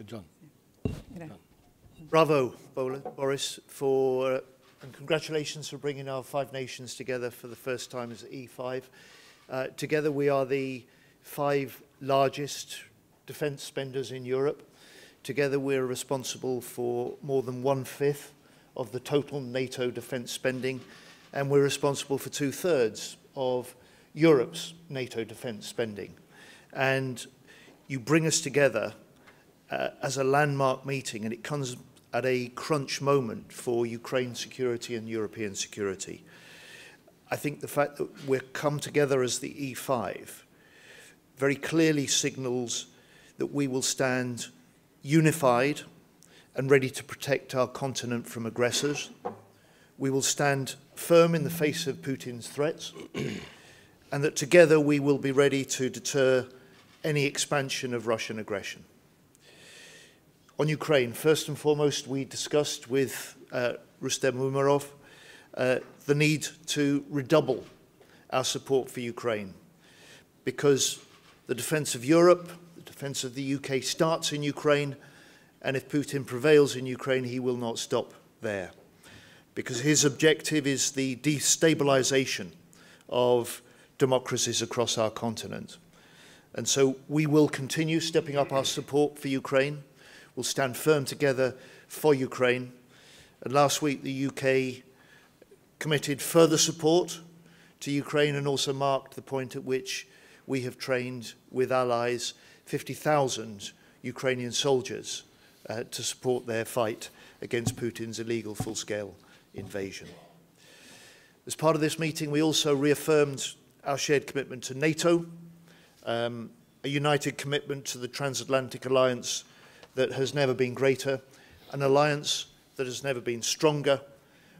John. Bravo, Boris, and congratulations for bringing our 5 nations together for the first time as E5. Together we are the 5 largest defence spenders in Europe. Together we're responsible for more than 1/5 of the total NATO defence spending, and we're responsible for 2/3 of Europe's NATO defence spending. And you bring us together as a landmark meeting, and it comes at a crunch moment for Ukraine's security and European security. I think the fact that we're come together as the E5 very clearly signals that we will stand unified and ready to protect our continent from aggressors. We will stand firm in the face of Putin's threats, and that together we will be ready to deter any expansion of Russian aggression. On Ukraine, first and foremost, we discussed with Rustem Umerov the need to redouble our support for Ukraine, because the defence of Europe, the defence of the UK starts in Ukraine, and if Putin prevails in Ukraine, he will not stop there, because his objective is the destabilisation of democracies across our continent. And so we will continue stepping up our support for Ukraine. We'll stand firm together for Ukraine. And last week, the UK committed further support to Ukraine and also marked the point at which we have trained with allies 50,000 Ukrainian soldiers to support their fight against Putin's illegal full-scale invasion. As part of this meeting, we also reaffirmed our shared commitment to NATO, a united commitment to the transatlantic alliance that has never been greater, an alliance that has never been stronger,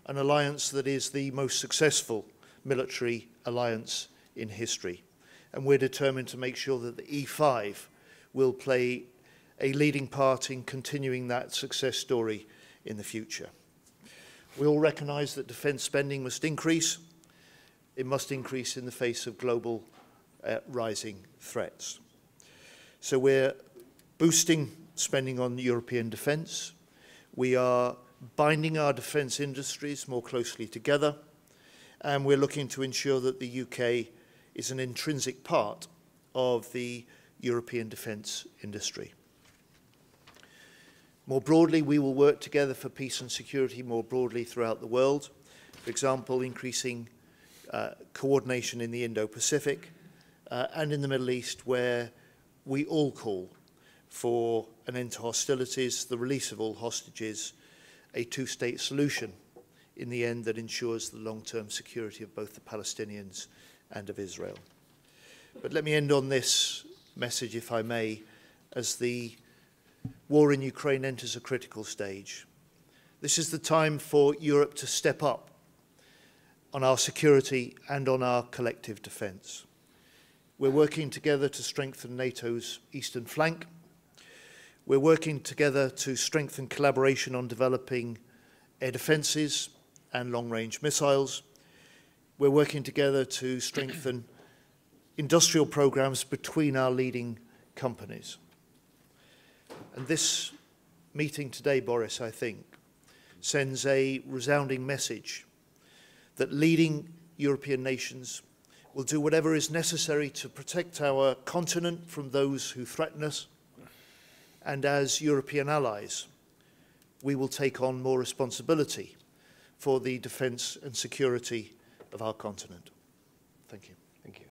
an alliance that is the most successful military alliance in history. And we're determined to make sure that the E5 will play a leading part in continuing that success story in the future. We all recognise that defence spending must increase. It must increase in the face of global rising threats. So we're boosting spending on European defence. We are binding our defence industries more closely together, and we're looking to ensure that the UK is an intrinsic part of the European defence industry. More broadly, we will work together for peace and security more broadly throughout the world. For example, increasing coordination in the Indo-Pacific and in the Middle East, where we all call for an end to hostilities, the release of all hostages, a 2-state solution in the end that ensures the long-term security of both the Palestinians and of Israel. But let me end on this message, if I may, as the war in Ukraine enters a critical stage. This is the time for Europe to step up on our security and on our collective defence. We're working together to strengthen NATO's eastern flank. We're working together to strengthen collaboration on developing air defences and long-range missiles. We're working together to strengthen industrial programmes between our leading companies. And this meeting today, Boris, I think, sends a resounding message that leading European nations will do whatever is necessary to protect our continent from those who threaten us. And as European allies, we will take on more responsibility for the defence and security of our continent. Thank you.